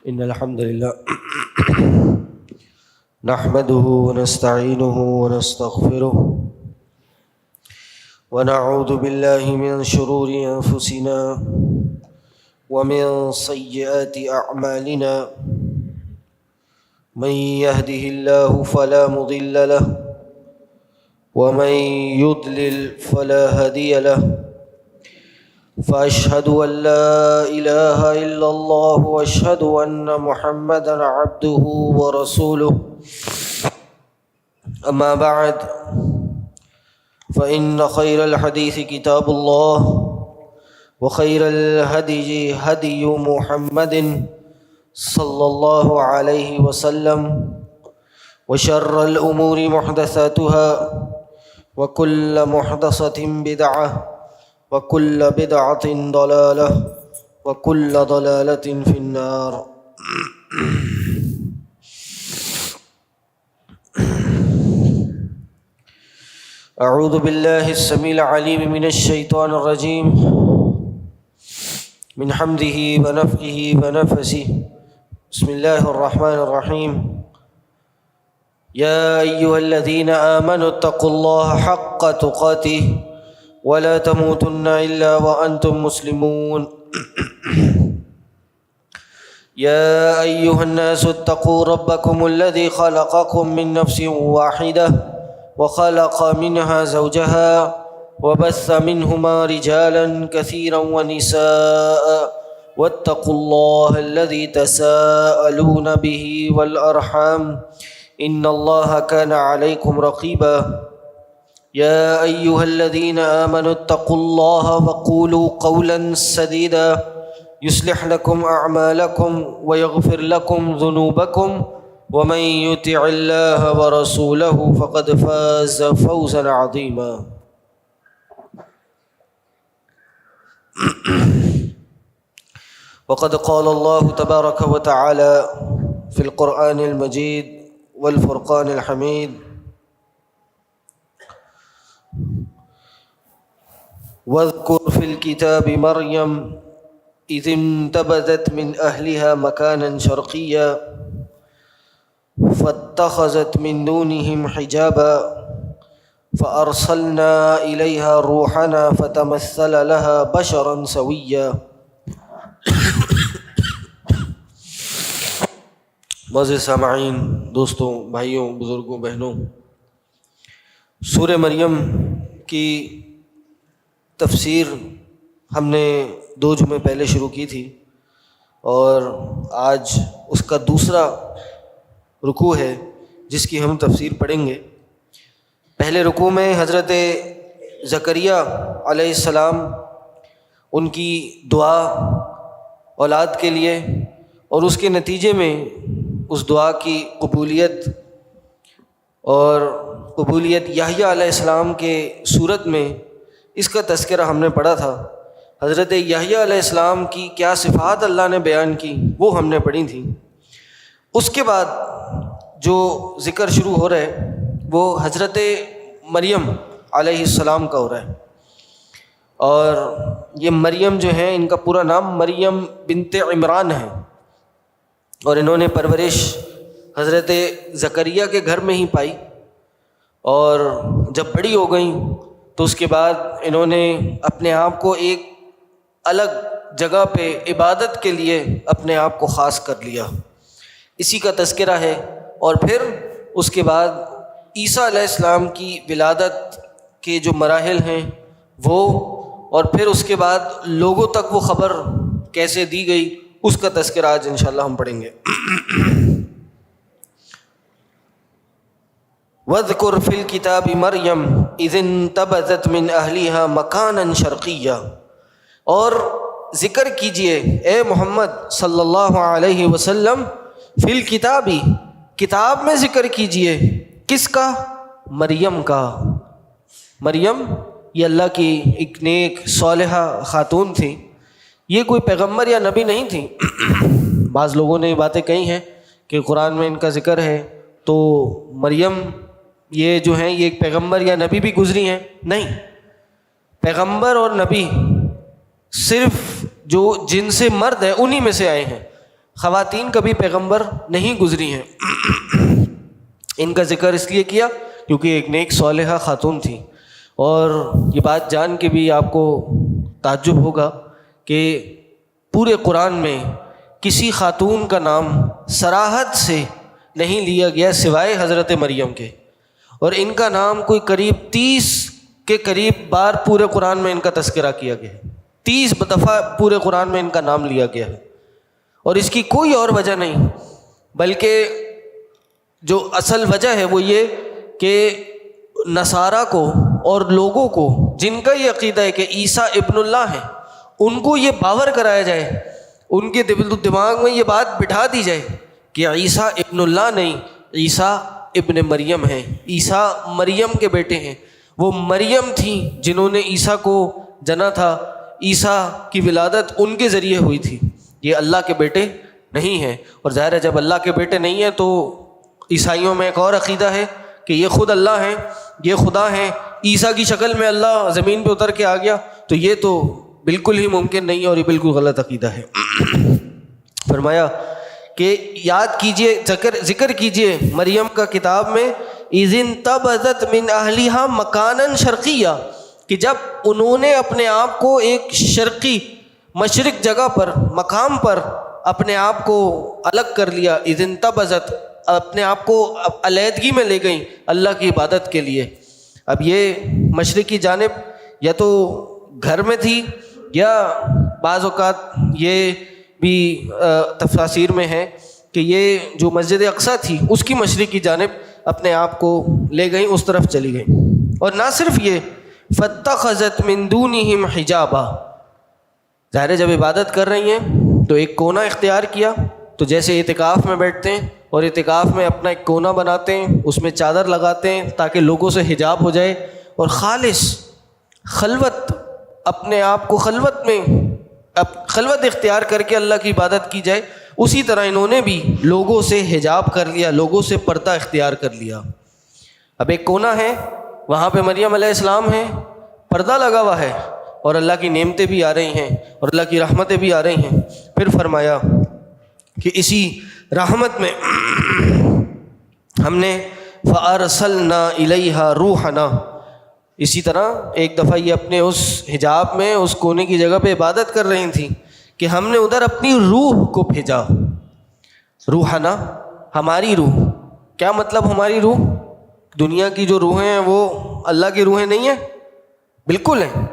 إن الحمد لله نحمده ونستعينه ونستغفره ونعوذ بالله من شرور أنفسنا ومن سيئات أعمالنا من يهده الله فلا مضل له ومن يضلل فلا هادي له فأشهد أن لا إله إلا الله وأشهد أن محمدا عبده ورسوله أما بعد فإن خير الحديث كتاب الله وخير الهدي هدي محمد صلى الله عليه وسلم وشر الأمور محدثاتها وكل محدثة بدعة وكل بدعة ضلالة وكل ضلالة في النار. أعوذ بالله السميع العليم من الشيطان الرجيم من حمده ونفخه ونفثه. بسم الله الرحمن الرحيم. يا أيها الذين آمنوا اتقوا الله حق تقاته ولا تموتن إلا وأنتم مسلمون. يا أيها الناس اتقوا ربكم الذي خلقكم من نفس واحدة وخلق منها زوجها وبث منهما رجالا كثيرا ونساء واتقوا الله الذي تساءلون به والأرحام إن الله كان عليكم رقيبا. يا أيها الذين آمنوا اتقوا الله وقولوا قولا سديدا يصلح لكم أعمالكم ويغفر لكم ذنوبكم ومن يطع الله ورسوله فقد فاز فوزا عظيما. وقد قال الله تبارك وتعالى في القرآن المجيد والفرقان الحميد: واذكر في الكتاب مريم إذ انتبذت من أهلها مكانا شرقيا فاتخذت من دونهم حجابا فأرسلنا إليها روحنا فتمثل لها بشرا سويا. معزز سامعین، دوستوں، بھائیوں، بزرگوں، بہنوں، سورہ مریم کی تفسیر ہم نے 2 جمعے پہلے شروع کی تھی اور آج اس کا دوسرا رکوع ہے جس کی ہم تفسیر پڑھیں گے. پہلے رکوع میں حضرت زکریا علیہ السلام ان کی دعا اولاد کے لیے اور اس کے نتیجے میں اس دعا کی قبولیت اور قبولیت یحییٰ علیہ السلام کے صورت میں اس کا تذکرہ ہم نے پڑھا تھا. حضرت یحییٰ علیہ السلام کی کیا صفات اللہ نے بیان کی وہ ہم نے پڑھی تھیں. اس کے بعد جو ذکر شروع ہو رہا ہے وہ حضرت مریم علیہ السلام کا ہو رہا ہے. اور یہ مریم جو ہیں ان کا پورا نام مریم بنت عمران ہے اور انہوں نے پرورش حضرت زکریا کے گھر میں ہی پائی اور جب بڑی ہو گئیں تو اس کے بعد انہوں نے اپنے آپ کو ایک الگ جگہ پہ عبادت کے لیے اپنے آپ کو خاص کر لیا. اسی کا تذکرہ ہے. اور پھر اس کے بعد عیسیٰ علیہ السلام کی ولادت کے جو مراحل ہیں وہ، اور پھر اس کے بعد لوگوں تک وہ خبر کیسے دی گئی اس کا تذکرہ آج انشاءاللہ ہم پڑھیں گے. وَاذْكُرْ فِي الْكِتَابِ مَرْيَمَ إِذِ انْتَبَذَتْ مِنْ أَهْلِهَا مَكَانًا شَرْقِيًّا. اور ذکر کیجئے اے محمد صلی اللہ علیہ وسلم فی الکتاب، کتاب میں ذکر کیجئے. کس کا؟ مریم کا. مریم یہ اللہ کی ایک نیک صالحہ خاتون تھی. یہ کوئی پیغمبر یا نبی نہیں تھی. بعض لوگوں نے یہ باتیں کہی ہیں کہ قرآن میں ان کا ذکر ہے تو مریم یہ جو ہیں یہ ایک پیغمبر یا نبی بھی گزری ہیں. نہیں، پیغمبر اور نبی صرف جو جن سے مرد ہیں انہی میں سے آئے ہیں. خواتین کبھی پیغمبر نہیں گزری ہیں. ان کا ذکر اس لیے کیا کیونکہ ایک نیک صالحہ خاتون تھی. اور یہ بات جان کے بھی آپ کو تعجب ہوگا کہ پورے قرآن میں کسی خاتون کا نام صراحت سے نہیں لیا گیا سوائے حضرت مریم کے. اور ان کا نام کوئی قریب 30 کے قریب بار پورے قرآن میں ان کا تذکرہ کیا گیا ہے. 30 دفعہ پورے قرآن میں ان کا نام لیا گیا ہے. اور اس کی کوئی اور وجہ نہیں بلکہ جو اصل وجہ ہے وہ یہ کہ نصارہ کو اور لوگوں کو جن کا یہ عقیدہ ہے کہ عیسیٰ ابن اللہ ہیں، ان کو یہ باور کرایا جائے، ان کے دل و دماغ میں یہ بات بٹھا دی جائے کہ عیسیٰ ابن اللہ نہیں، عیسیٰ ابن مریم ہیں، عیسیٰ مریم کے بیٹے ہیں. وہ مریم تھیں جنہوں نے عیسیٰ کو جنا تھا، عیسیٰ کی ولادت ان کے ذریعے ہوئی تھی. یہ اللہ کے بیٹے نہیں ہیں. اور ظاہر ہے جب اللہ کے بیٹے نہیں ہیں تو عیسائیوں میں ایک اور عقیدہ ہے کہ یہ خود اللہ ہیں، یہ خدا ہیں، عیسیٰ کی شکل میں اللہ زمین پہ اتر کے آ گیا. تو یہ تو بالکل ہی ممکن نہیں ہے اور یہ بالکل غلط عقیدہ ہے. فرمایا کہ یاد کیجئے، ذکر کیجئے مریم کا کتاب میں اذ انتبذت من اہلہا مکانا شرقیہ، کہ جب انہوں نے اپنے آپ کو ایک شرقی مشرق جگہ پر، مقام پر اپنے آپ کو الگ کر لیا. اذ انتبذت، اپنے آپ کو علیحدگی میں لے گئیں اللہ کی عبادت کے لیے. اب یہ مشرق کی جانب یا تو گھر میں تھی یا بعض اوقات یہ بھی تفاسیر میں ہے کہ یہ جو مسجد اقصیٰ تھی اس کی مشرق کی جانب اپنے آپ کو لے گئیں، اس طرف چلی گئیں. اور نہ صرف یہ فاتخذت من دونہم حجابا، ظاہر ہے جب عبادت کر رہی ہیں تو ایک کونا اختیار کیا. تو جیسے اعتکاف میں بیٹھتے ہیں اور اعتکاف میں اپنا ایک کونا بناتے ہیں، اس میں چادر لگاتے ہیں تاکہ لوگوں سے حجاب ہو جائے اور خالص خلوت، اپنے آپ کو خلوت میں خلوت اختیار کر کے اللہ کی عبادت کی جائے، اسی طرح انہوں نے بھی لوگوں سے حجاب کر لیا، لوگوں سے پردہ اختیار کر لیا. اب ایک کونا ہے، وہاں پہ مریم علیہ السلام ہیں، پردہ لگا ہوا ہے اور اللہ کی نعمتیں بھی آ رہی ہیں اور اللہ کی رحمتیں بھی آ رہی ہیں. پھر فرمایا کہ اسی رحمت میں ہم نے فَأَرْسَلْنَا إِلَيْهَا رُوحَنَا، اسی طرح ایک دفعہ یہ اپنے اس حجاب میں اس کونے کی جگہ پہ عبادت کر رہی تھیں کہ ہم نے ادھر اپنی روح کو بھیجا. روحنا، ہماری روح. کیا مطلب ہماری روح؟ دنیا کی جو روحیں ہیں وہ اللہ کی روحیں نہیں ہیں؟ بالکل ہیں.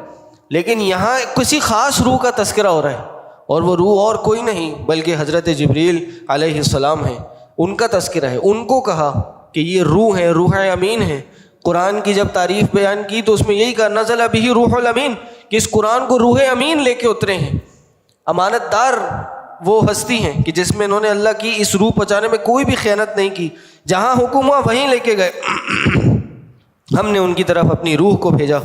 لیکن یہاں کسی خاص روح کا تذکرہ ہو رہا ہے اور وہ روح اور کوئی نہیں بلکہ حضرت جبریل علیہ السلام ہیں. ان کا تذکرہ ہے. ان کو کہا کہ یہ روح ہے، روح امین ہے. قرآن کی جب تعریف بیان کی تو اس میں یہی کہا نزل بہ روح الامین، کہ اس قرآن کو روح امین لے کے اترے ہیں. امانت دار وہ ہستی ہیں کہ جس میں انہوں نے اللہ کی اس روح پہنچانے میں کوئی بھی خیانت نہیں کی، جہاں حکم ہوا وہیں لے کے گئے. ہم نے ان کی طرف اپنی روح کو بھیجا.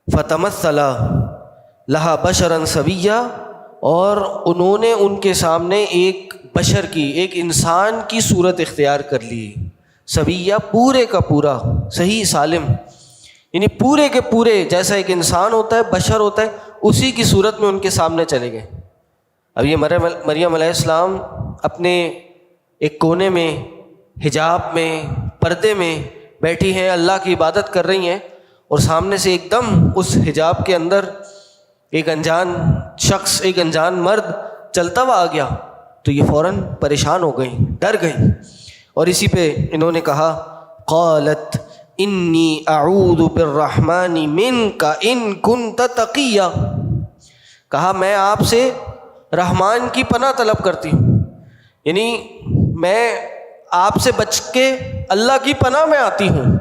فتمثل لہا بشرا سویا، اور انہوں نے ان کے سامنے ایک بشر کی، ایک انسان کی صورت اختیار کر لی. سویہ، پورے کا پورا صحیح سالم، یعنی پورے کے پورے جیسا ایک انسان ہوتا ہے، بشر ہوتا ہے، اسی کی صورت میں ان کے سامنے چلے گئے. اب یہ مریم علیہ السلام اپنے ایک کونے میں، حجاب میں، پردے میں بیٹھی ہیں، اللہ کی عبادت کر رہی ہیں، اور سامنے سے ایک دم اس حجاب کے اندر ایک انجان شخص، ایک انجان مرد چلتا ہوا آ گیا. تو یہ فوراً پریشان ہو گئیں، ڈر گئیں، اور اسی پہ انہوں نے کہا قالت انی اعوذ بالرحمن منک ان کنت تقیا، کہا میں آپ سے رحمان کی پناہ طلب کرتی ہوں، یعنی میں آپ سے بچ کے اللہ کی پناہ میں آتی ہوں.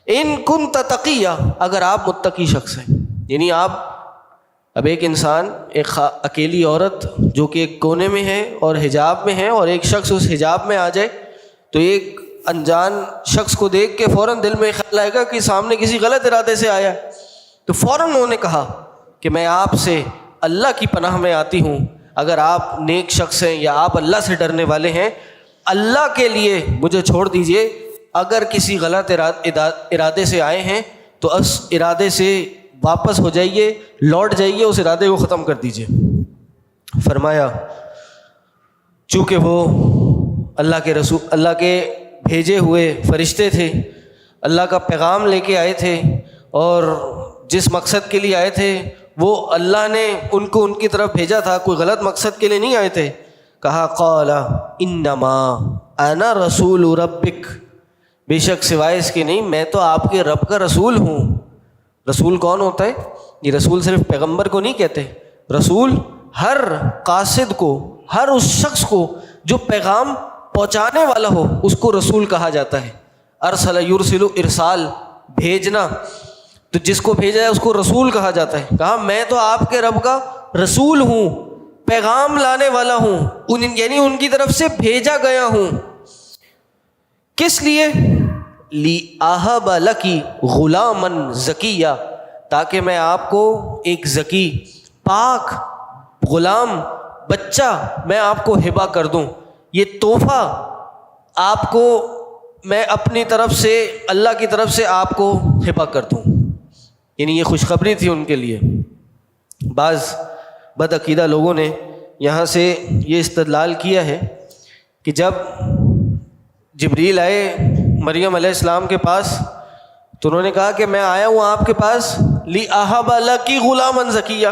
ان کنت تقیا، اگر آپ متقی شخص ہیں. یعنی آپ اب ایک انسان، ایک اکیلی عورت جو کہ ایک کونے میں ہے اور حجاب میں ہے، اور ایک شخص اس حجاب میں آ جائے تو ایک انجان شخص کو دیکھ کے فوراً دل میں خیال آئے گا کہ سامنے کسی غلط ارادے سے آیا ہے. تو فوراً انہوں نے کہا کہ میں آپ سے اللہ کی پناہ میں آتی ہوں، اگر آپ نیک شخص ہیں یا آپ اللہ سے ڈرنے والے ہیں، اللہ کے لیے مجھے چھوڑ دیجئے. اگر کسی غلط ارادے سے آئے ہیں تو اس ارادے سے واپس ہو جائیے، لوٹ جائیے، اس ارادے کو ختم کر دیجئے. فرمایا چونکہ وہ اللہ کے بھیجے ہوئے فرشتے تھے، اللہ کا پیغام لے کے آئے تھے، اور جس مقصد کے لیے آئے تھے وہ اللہ نے ان کو ان کی طرف بھیجا تھا، کوئی غلط مقصد کے لیے نہیں آئے تھے۔ کہا قال انما انا رسول ربک، بے شک سوائے اس کے نہیں، میں تو آپ کے رب کا رسول ہوں۔ رسول کون ہوتا ہے؟ یہ رسول صرف پیغمبر کو نہیں کہتے، رسول ہر قاصد کو، ہر اس شخص کو جو پیغام پہنچانے والا ہو اس کو رسول کہا جاتا ہے۔ ارسل یرسل ارسال، بھیجنا، تو جس کو بھیجا ہے اس کو رسول کہا جاتا ہے۔ کہا میں تو آپ کے رب کا رسول ہوں، پیغام لانے والا ہوں، یعنی ان کی طرف سے بھیجا گیا ہوں۔ کس لیے؟ لِأَهَبَ لَكِ غُلَامًا زَكِيًّا، تاکہ میں آپ کو ایک زکی، پاک غلام، بچہ میں آپ کو ہبہ کر دوں۔ یہ تحفہ آپ کو میں اپنی طرف سے، اللہ کی طرف سے آپ کو ہبہ کر دوں، یعنی یہ خوشخبری تھی ان کے لیے۔ بعض بدعقیدہ لوگوں نے یہاں سے یہ استدلال کیا ہے کہ جب جبریل آئے مریم علیہ السلام کے پاس تو انہوں نے کہا کہ میں آیا ہوں آپ کے پاس لِأَهَبَ لَكِ غُلَامًا زَكِيًّا،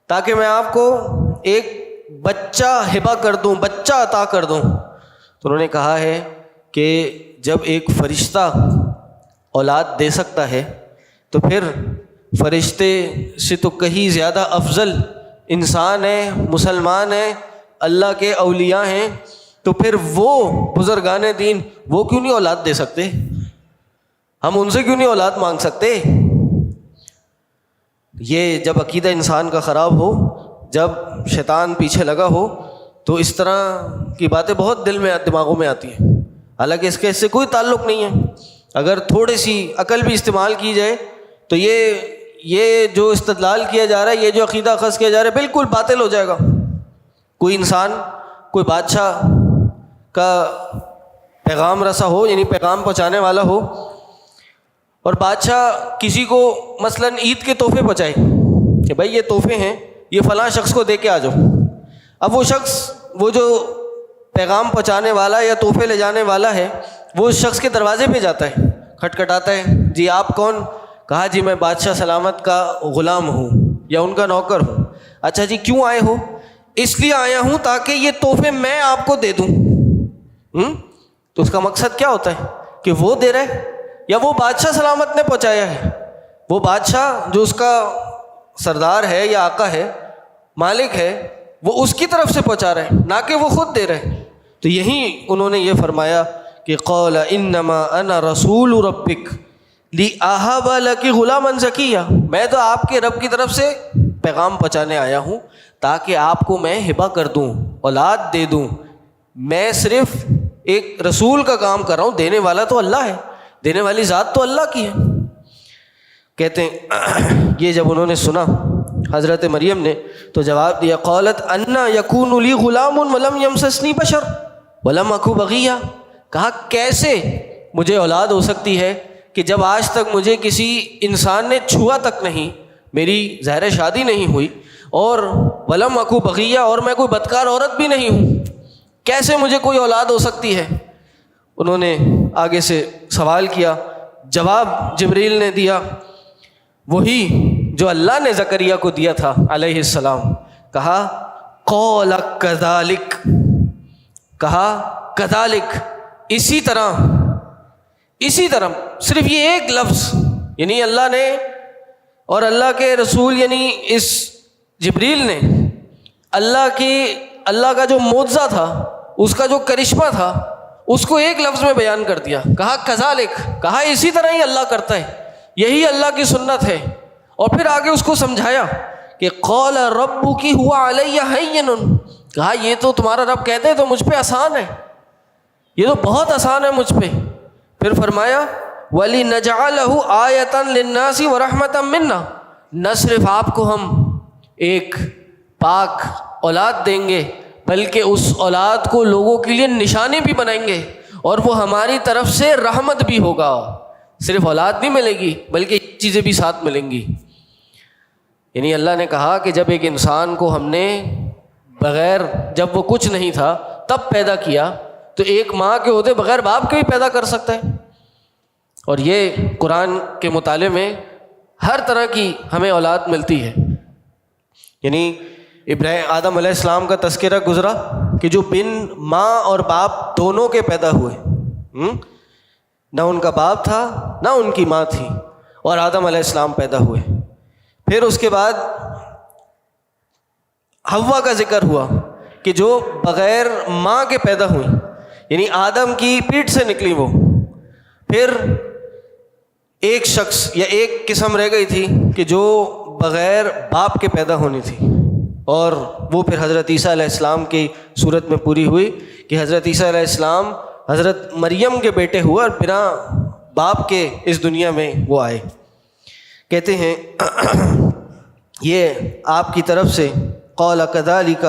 تاکہ میں آپ کو ایک بچہ ہبہ کر دوں، بچہ عطا کر دوں۔ تو انہوں نے کہا ہے کہ جب ایک فرشتہ اولاد دے سکتا ہے تو پھر فرشتے سے تو کہیں زیادہ افضل انسان ہے، مسلمان ہیں، اللہ کے اولیاء ہیں، تو پھر وہ بزرگان دین وہ کیوں نہیں اولاد دے سکتے؟ ہم ان سے کیوں نہیں اولاد مانگ سکتے؟ یہ جب عقیدہ انسان کا خراب ہو، جب شیطان پیچھے لگا ہو، تو اس طرح کی باتیں بہت دماغوں میں آتی ہیں، حالانکہ اس سے کوئی تعلق نہیں ہے۔ اگر تھوڑی سی عقل بھی استعمال کی جائے تو یہ جو استدلال کیا جا رہا ہے، یہ جو عقیدہ اخذ کیا جا رہا ہے، بالکل باطل ہو جائے گا۔ کوئی انسان، کوئی بادشاہ کا پیغام رساں ہو، یعنی پیغام پہنچانے والا ہو، اور بادشاہ کسی کو مثلاً عید کے تحفے پہنچائے کہ بھائی یہ تحفے ہیں، یہ فلاں شخص کو دے کے آ جاؤ۔ اب وہ شخص، وہ جو پیغام پہنچانے والا یا تحفے لے جانے والا ہے، وہ اس شخص کے دروازے پہ جاتا ہے، کھٹکھٹاتا ہے، جی آپ کون؟ کہا جی میں بادشاہ سلامت کا غلام ہوں یا ان کا نوکر ہوں۔ اچھا جی کیوں آئے ہو؟ اس لیے آیا ہوں تاکہ یہ تحفے میں آپ کو دے دوں۔ تو اس کا مقصد کیا ہوتا ہے کہ وہ دے رہے یا وہ بادشاہ سلامت نے پہنچایا ہے؟ وہ بادشاہ جو اس کا سردار ہے یا آقا ہے، مالک ہے، وہ اس کی طرف سے پہنچا رہے ہیں، نہ کہ وہ خود دے رہے۔ تو یہی انہوں نے یہ فرمایا کہ قال انما انا رسول ربک لِأَهَبَ لَكِ غُلَامًا زَكِيًّا، میں تو آپ کے رب کی طرف سے پیغام پہنچانے آیا ہوں تاکہ آپ کو میں ہبہ کر دوں، اولاد دے دوں۔ میں صرف ایک رسول کا کام کر رہا ہوں، دینے والا تو اللہ ہے، دینے والی ذات تو اللہ کی ہے۔ کہتے ہیں یہ جب انہوں نے سنا حضرت مریم نے تو جواب دیا، قالت انا یکون لی غلام ولم یمسسنی بشر ولم اکو بغیہ، کہا کیسے مجھے اولاد ہو سکتی ہے کہ جب آج تک مجھے کسی انسان نے چھوا تک نہیں، میری ظاہر شادی نہیں ہوئی، اور ولم اکو بغیہ، اور میں کوئی بدکار عورت بھی نہیں ہوں، کیسے مجھے کوئی اولاد ہو سکتی ہے؟ انہوں نے آگے سے سوال کیا، جواب جبریل نے دیا، وہی جو اللہ نے زکریا کو دیا تھا علیہ السلام۔ کہا قال کذالک، کہا کذالک، اسی طرح، صرف یہ ایک لفظ، یعنی اللہ نے اور اللہ کے رسول یعنی اس جبریل نے اللہ کا جو معجزہ تھا، اس کا جو کرشمہ تھا، اس کو ایک لفظ میں بیان کر دیا۔ کہا کذالک، کہا اسی طرح ہی اللہ کرتا ہے، یہی اللہ کی سنت ہے۔ اور پھر آگے اس کو سمجھایا کہ قال ربک هو علی ہین، کہا یہ تو تمہارا رب کہتے ہیں تو مجھ پہ آسان ہے، یہ تو بہت آسان ہے مجھ پہ۔ پھر فرمایا وَلِنَجْعَلَهُ آیَةً لِلنَّاسِ وَرَحْمَةً مِنَّا، نہ صرف آپ کو ہم ایک پاک اولاد دیں گے بلکہ اس اولاد کو لوگوں کے لیے نشانی بھی بنائیں گے، اور وہ ہماری طرف سے رحمت بھی ہوگا۔ صرف اولاد نہیں ملے گی بلکہ چیزیں بھی ساتھ ملیں گی۔ یعنی اللہ نے کہا کہ جب ایک انسان کو ہم نے بغیر جب وہ کچھ نہیں تھا تب پیدا کیا، تو ایک ماں کے ہوتے بغیر باپ کے بھی پیدا کر سکتا ہے۔ اور یہ قرآن کے مطالعے میں ہر طرح کی ہمیں اولاد ملتی ہے۔ یعنی آدم علیہ السلام کا تذکرہ گزرا کہ جو بن ماں اور باپ دونوں کے پیدا ہوئے، نہ ان کا باپ تھا نہ ان کی ماں تھی، اور آدم علیہ السلام پیدا ہوئے۔ پھر اس کے بعد حوا کا ذکر ہوا کہ جو بغیر ماں کے پیدا ہوئی، یعنی آدم کی پیٹھ سے نکلی وہ۔ پھر ایک شخص یا ایک قسم رہ گئی تھی کہ جو بغیر باپ کے پیدا ہونی تھی، اور وہ پھر حضرت عیسیٰ علیہ السلام کی صورت میں پوری ہوئی کہ حضرت عیسیٰ علیہ السلام حضرت مریم کے بیٹے ہوئے اور بنا باپ کے اس دنیا میں وہ آئے۔ کہتے ہیں یہ آپ کی طرف سے قال كذلك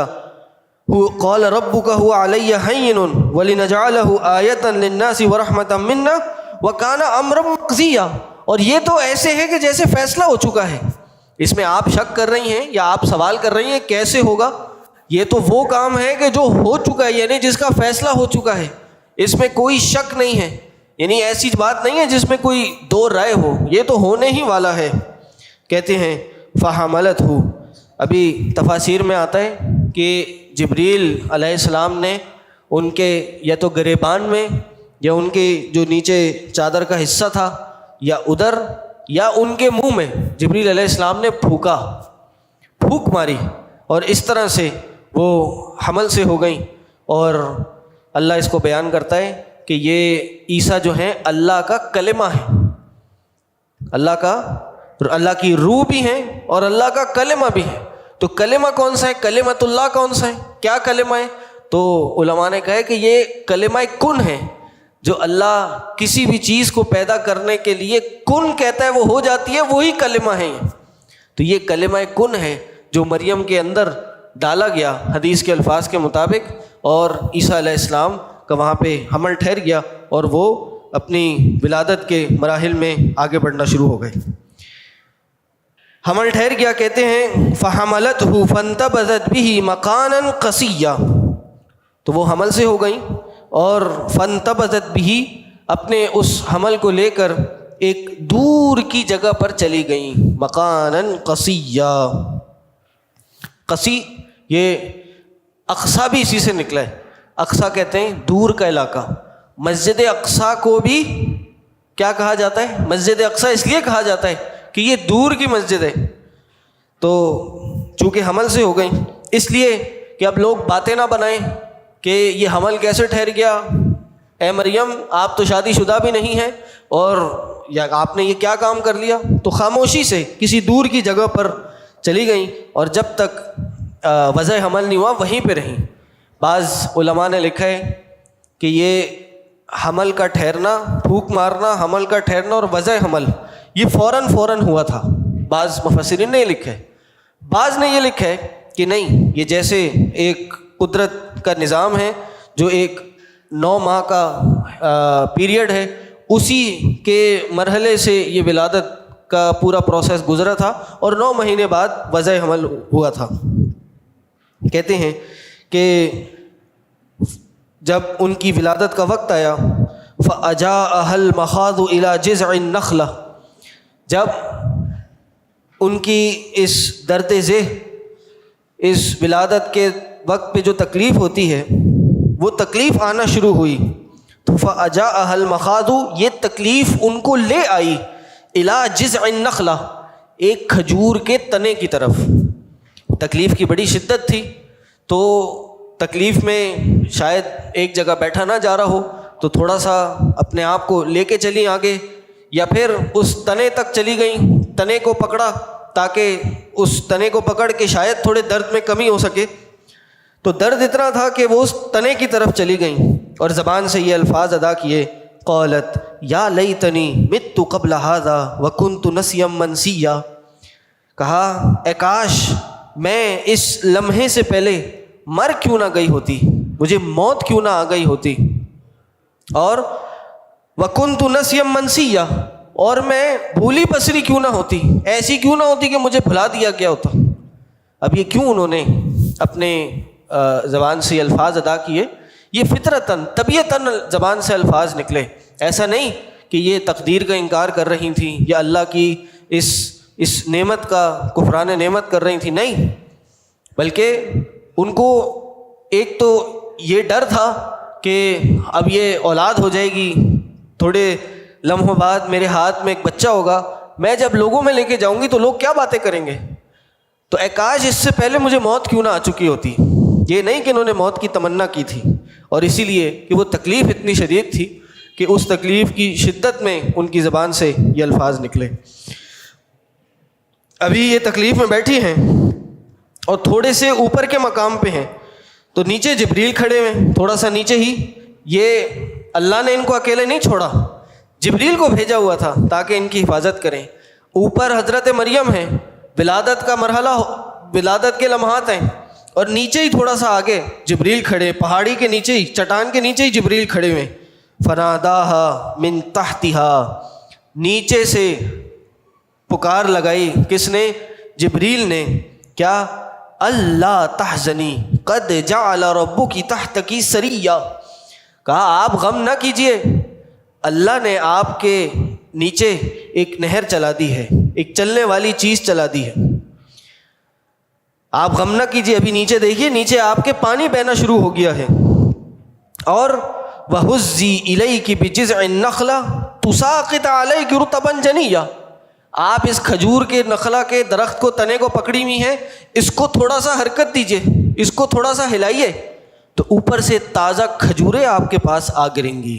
قال ربك هو علي هين ولنجعله آية للناس ورحمة منا وكان امرا مقضيا۔ اور یہ تو ایسے ہے کہ جیسے فیصلہ ہو چکا ہے، اس میں آپ شک کر رہی ہیں یا آپ سوال کر رہی ہیں کیسے ہوگا؟ یہ تو وہ کام ہے کہ جو ہو چکا ہے، یعنی جس کا فیصلہ ہو چکا ہے، اس میں کوئی شک نہیں ہے، یعنی ایسی بات نہیں ہے جس میں کوئی دو رائے ہو، یہ تو ہونے ہی والا ہے۔ کہتے ہیں فحملتہ، ابھی تفاسیر میں آتا ہے کہ جبریل علیہ السلام نے ان کے یا تو گریبان میں یا ان کے جو نیچے چادر کا حصہ تھا یا ادھر یا ان کے منہ میں جبریل علیہ السلام نے پھونک ماری، اور اس طرح سے وہ حمل سے ہو گئیں۔ اور اللہ اس کو بیان کرتا ہے کہ یہ عیسیٰ جو ہیں اللہ کا کلمہ ہے، اللہ کی روح بھی ہیں اور اللہ کا کلمہ بھی ہے۔ تو کلمہ کون سا ہے؟ کلمۃ اللہ کون سا ہے؟ کیا کلمہ ہے؟ تو علماء نے کہا کہ یہ کلمہ کن ہے، جو اللہ کسی بھی چیز کو پیدا کرنے کے لیے کن کہتا ہے وہ ہو جاتی ہے، وہی کلمہ ہے۔ تو یہ کلمہ کن ہے جو مریم کے اندر ڈالا گیا حدیث کے الفاظ کے مطابق، اور عیسیٰ علیہ السلام کا وہاں پہ حمل ٹھہر گیا اور وہ اپنی ولادت کے مراحل میں آگے بڑھنا شروع ہو گئے۔ حمل ٹھہر گیا، کہتے ہیں فحملتہ فانتبذت بہ مکانا قصیا، تو وہ حمل سے ہو گئیں اور فانتبذت بہ، اپنے اس حمل کو لے کر ایک دور کی جگہ پر چلی گئیں، مکانا قصیا۔ قصی یہ اقصیٰ بھی اسی سے نکلا ہے، اقصیٰ کہتے ہیں دور کا علاقہ۔ مسجد اقصیٰ کو بھی کیا کہا جاتا ہے؟ مسجد اقصیٰ اس لیے کہا جاتا ہے کہ یہ دور کی مسجد ہے۔ تو چونکہ حمل سے ہو گئیں، اس لیے کہ اب لوگ باتیں نہ بنائیں کہ یہ حمل کیسے ٹھہر گیا، اے مریم آپ تو شادی شدہ بھی نہیں ہیں اور یا آپ نے یہ کیا کام کر لیا، تو خاموشی سے کسی دور کی جگہ پر چلی گئیں اور جب تک وضع حمل نہیں ہوا وہیں پہ رہیں۔ بعض علماء نے لکھا ہے کہ یہ حمل کا ٹھہرنا، پھونک مارنا، حمل کا ٹھہرنا اور وضع حمل یہ فوراً ہوا تھا۔ بعض مفسرین نے یہ لکھا ہے، بعض نے یہ لکھا ہے کہ نہیں، یہ جیسے ایک قدرت کا نظام ہے جو ایک 9 ماہ کا پیریڈ ہے، اسی کے مرحلے سے یہ ولادت کا پورا پروسیس گزرا تھا اور 9 مہینے بعد وضع حمل ہوا تھا۔ کہتے ہیں کہ جب ان کی ولادت کا وقت آیا فَأَجَاءَهَا الْمَخَاضُ إِلَى جِذْعِ النَّخْلَةِ، جب ان کی اس درد ذہ، اس ولادت کے وقت پہ جو تکلیف ہوتی ہے وہ تکلیف آنا شروع ہوئی، تو فَأَجَاءَهَا الْمَخَاضُ، یہ تکلیف ان کو لے آئی إِلَى جِذْعِ النَّخْلَةِ، ایک کھجور کے تنے کی طرف۔ تکلیف کی بڑی شدت تھی، تو تکلیف میں شاید ایک جگہ بیٹھا نہ جا رہا ہو تو تھوڑا سا اپنے آپ کو لے کے چلی آگے، یا پھر اس تنے تک چلی گئیں، تنے کو پکڑا تاکہ اس تنے کو پکڑ کے شاید تھوڑے درد میں کمی ہو سکے، تو درد اتنا تھا کہ وہ اس تنے کی طرف چلی گئیں اور زبان سے یہ الفاظ ادا کیے، قالت یا لیتنی مت قبل ھذا وکنت نسیا منسیا، کہا اے کاش میں اس لمحے سے پہلے مر کیوں نہ گئی ہوتی، مجھے موت کیوں نہ آ گئی ہوتی، اور وَكُنْتُ نَسْيًا مَنْسِيًّا، اور میں بھولی بسری کیوں نہ ہوتی، ایسی کیوں نہ ہوتی کہ مجھے بھلا دیا گیا ہوتا۔ اب یہ کیوں انہوں نے اپنے زبان سے یہ الفاظ ادا کیے، یہ فطرتاً طبیعتاً زبان سے الفاظ نکلے، ایسا نہیں کہ یہ تقدیر کا انکار کر رہی تھیں یا اللہ کی اس نعمت کا کفران نعمت کر رہی تھیں، نہیں، بلکہ ان کو ایک تو یہ ڈر تھا کہ اب یہ اولاد ہو جائے گی، تھوڑے لمحوں بعد میرے ہاتھ میں ایک بچہ ہوگا، میں جب لوگوں میں لے کے جاؤں گی تو لوگ کیا باتیں کریں گے، تو اے کاش اس سے پہلے مجھے موت کیوں نہ آ چکی ہوتی۔ یہ نہیں کہ انہوں نے موت کی تمنا کی تھی، اور اسی لیے کہ وہ تکلیف اتنی شدید تھی کہ اس تکلیف کی شدت میں ان کی زبان سے یہ الفاظ نکلے۔ ابھی یہ تکلیف میں بیٹھی ہیں اور تھوڑے سے اوپر کے مقام پہ ہیں، تو نیچے جبریل کھڑے ہوئے، تھوڑا سا نیچے ہی، یہ اللہ نے ان کو اکیلے نہیں چھوڑا، جبریل کو بھیجا ہوا تھا تاکہ ان کی حفاظت کریں۔ اوپر حضرت مریم ہیں، ولادت کا مرحلہ، ولادت کے لمحات ہیں، اور نیچے ہی تھوڑا سا آگے جبریل کھڑے، پہاڑی کے نیچے ہی، چٹان کے نیچے ہی جبریل کھڑے ہوئے۔ فناداہا من تحتہا، نیچے سے پکار لگائی، کس نے؟ جبریل نے، کیا؟ اللہ تحزنی قد جعل ربک تحتک سریا، کہا آپ غم نہ کیجئے، اللہ نے آپ کے نیچے ایک نہر چلا دی ہے، ایک چلنے والی چیز چلا دی ہے، آپ غم نہ کیجئے۔ ابھی نیچے دیکھیے، نیچے آپ کے پانی بہنا شروع ہو گیا ہے۔ اور وَهُزِّي إِلَيْكِ بِجِذْعِ النَّخْلَةِ تُسَاقِطْ عَلَيْكِ رُطَبًا جَنِيًّا، آپ اس کھجور کے نخلا کے درخت کو، تنے کو پکڑی ہوئی ہیں، اس کو تھوڑا سا حرکت دیجئے، اس کو تھوڑا سا ہلائیے، تو اوپر سے تازہ کھجوریں آپ کے پاس آ گریں گی۔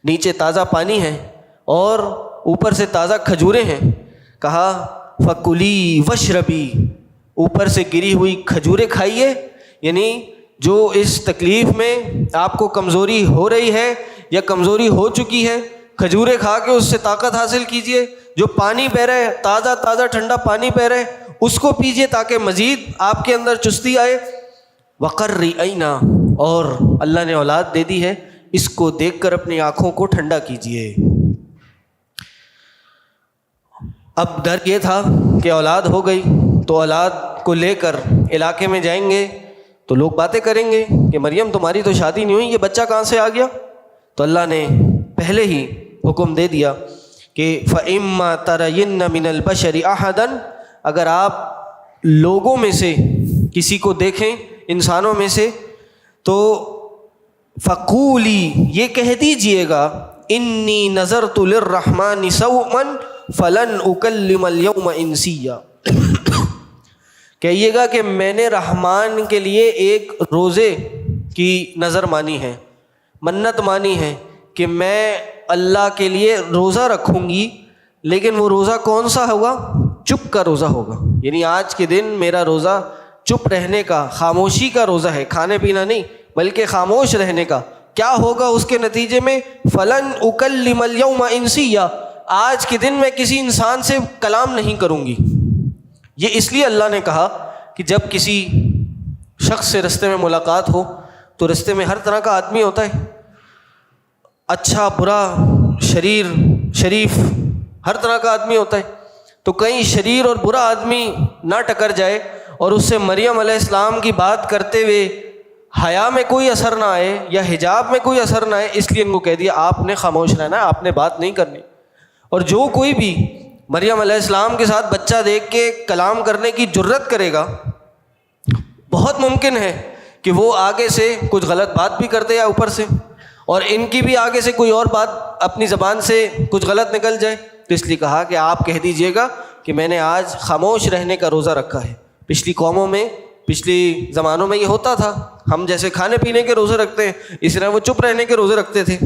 نیچے تازہ پانی ہے اور اوپر سے تازہ کھجوریں ہیں، کہا فَكُلِي وَاشْرَبِي، اوپر سے گری ہوئی کھجوریں کھائیے، یعنی جو اس تکلیف میں آپ کو کمزوری ہو رہی ہے یا کمزوری ہو چکی ہے، کھجوریں کھا کے اس سے طاقت حاصل کیجئے۔ جو پانی بہ رہا ہے، تازہ تازہ ٹھنڈا پانی بہ رہا ہے، اس کو پیجئے تاکہ مزید آپ کے اندر چستی آئے۔ وَقَرِّ عَيْنَا، اور اللہ نے اولاد دے دی ہے، اس کو دیکھ کر اپنی آنکھوں کو ٹھنڈا کیجئے۔ اب ڈر یہ تھا کہ اولاد ہو گئی تو اولاد کو لے کر علاقے میں جائیں گے تو لوگ باتیں کریں گے کہ مریم تمہاری تو شادی نہیں ہوئی، یہ بچہ کہاں سے آ گیا؟ تو اللہ نے پہلے ہی حکم دے دیا کہ فَإِمَّا تَرَيِنَّ مِنَ الْبَشَرِ أَحَدًا، اگر آپ لوگوں میں سے کسی کو دیکھیں، انسانوں میں سے، تو فَقُولِي، یہ کہہ دیجئے گا، إِنِّي نَذَرْتُ لِلرَّحْمَنِ صَوْمًا فَلَنْ أُكَلِّمَ الْيَوْمَ إِنْسِيًّا، کہیے گا کہ میں نے رحمان کے لیے ایک روزے کی نظر مانی ہے، منت مانی ہے کہ میں اللہ کے لیے روزہ رکھوں گی، لیکن وہ روزہ کون سا ہوگا؟ چپ کا روزہ ہوگا، یعنی آج کے دن میرا روزہ چپ رہنے کا، خاموشی کا روزہ ہے، کھانے پینا نہیں بلکہ خاموش رہنے کا۔ کیا ہوگا اس کے نتیجے میں؟ فَلَنْ أُكَلِّمَ الْيَوْمَ إِنْسِيًّا، آج کے دن میں کسی انسان سے کلام نہیں کروں گی۔ یہ اس لیے اللہ نے کہا کہ جب کسی شخص سے رستے میں ملاقات ہو تو رستے میں ہر طرح کا آدمی ہوتا ہے، اچھا برا، شریر شریف، ہر طرح کا آدمی ہوتا ہے، تو کہیں شریر اور برا آدمی نہ ٹکر جائے اور اس سے مریم علیہ السلام کی بات کرتے ہوئے حیا میں کوئی اثر نہ آئے یا حجاب میں کوئی اثر نہ آئے، اس لیے ان کو کہہ دیا آپ نے خاموش رہنا ہے، آپ نے بات نہیں کرنی۔ اور جو کوئی بھی مریم علیہ السلام کے ساتھ بچہ دیکھ کے کلام کرنے کی جرت کرے گا، بہت ممکن ہے کہ وہ آگے سے کچھ غلط بات بھی کر دے یا اوپر سے، اور ان کی بھی آگے سے کوئی اور بات اپنی زبان سے کچھ غلط نکل جائے، تو اس لیے کہا کہ آپ کہہ دیجئے گا کہ میں نے آج خاموش رہنے کا روزہ رکھا ہے۔ پچھلی قوموں میں، پچھلی زمانوں میں یہ ہوتا تھا، ہم جیسے کھانے پینے کے روزے رکھتے ہیں اس طرح وہ چپ رہنے کے روزے رکھتے تھے۔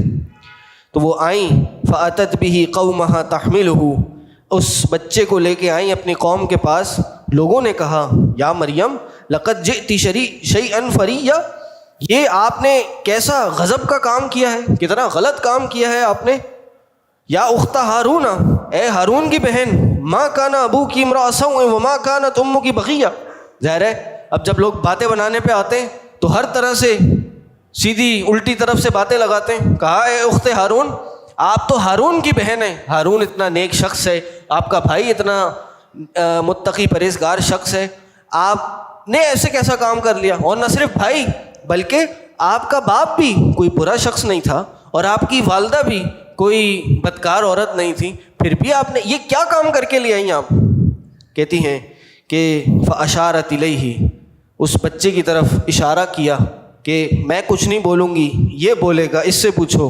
تو وہ آئیں فَأَتَتْ بِهِ قَوْمَهَا تَحْمِلُهُ، اس بچے کو لے کے آئیں اپنی قوم کے پاس۔ لوگوں نے کہا یا مریم لَقَدْ جِئْتِ شَيْئًا فَرِيًّا، یہ آپ نے کیسا غضب کا کام کیا ہے، کتنا غلط کام کیا ہے آپ نے۔ یا اخت ہارون، اے ہارون کی بہن، ما کان ابوکی امرأ سوء وما کانت امکی بغیہ۔ ظاہر ہے اب جب لوگ باتیں بنانے پہ آتے ہیں تو ہر طرح سے سیدھی الٹی طرف سے باتیں لگاتے ہیں۔ کہا اے اخت ہارون، آپ تو ہارون کی بہن ہیں، ہارون اتنا نیک شخص ہے، آپ کا بھائی اتنا متقی پرہیزگار شخص ہے، آپ نے ایسے کیسا کام کر لیا؟ اور نہ صرف بھائی بلکہ آپ کا باپ بھی کوئی برا شخص نہیں تھا اور آپ کی والدہ بھی کوئی بدکار عورت نہیں تھی، پھر بھی آپ نے یہ کیا کام کر کے لے آئی آپ؟ کہتی ہیں کہ فاشارت الیہ، اس بچے کی طرف اشارہ کیا کہ میں کچھ نہیں بولوں گی، یہ بولے گا، اس سے پوچھو۔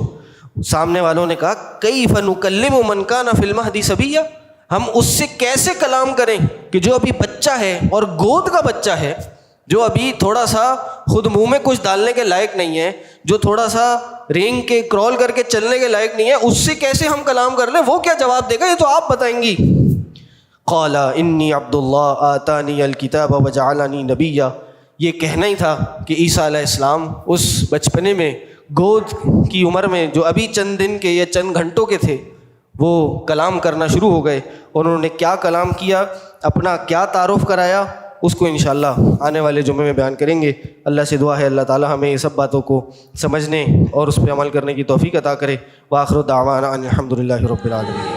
سامنے والوں نے کہا کیف نکلم من کان فی المہد صبیا، ہم اس سے کیسے کلام کریں کہ جو ابھی بچہ ہے اور گود کا بچہ ہے، جو ابھی تھوڑا سا خود منہ میں کچھ ڈالنے کے لائق نہیں ہے، جو تھوڑا سا رینگ کے کرول کر کے چلنے کے لائق نہیں ہے، اس سے کیسے ہم کلام کر لیں؟ وہ کیا جواب دے گا؟ یہ تو آپ بتائیں گی۔ قال انی عبد اللہ آتانی الکتاب وجعلنی نبیا، یہ کہنا ہی تھا کہ عیسیٰ علیہ السلام اس بچپنے میں گود کی عمر میں جو ابھی چند دن کے یا چند گھنٹوں کے تھے وہ کلام کرنا شروع ہو گئے، اور انہوں نے کیا کلام کیا، اپنا کیا تعارف کرایا، اس کو انشاءاللہ آنے والے جمعے میں بیان کریں گے۔ اللہ سے دعا ہے اللہ تعالی ہمیں یہ سب باتوں کو سمجھنے اور اس پہ عمل کرنے کی توفیق عطا کرے۔ وآخر دعوانا ان الحمد للہ رب العالمین۔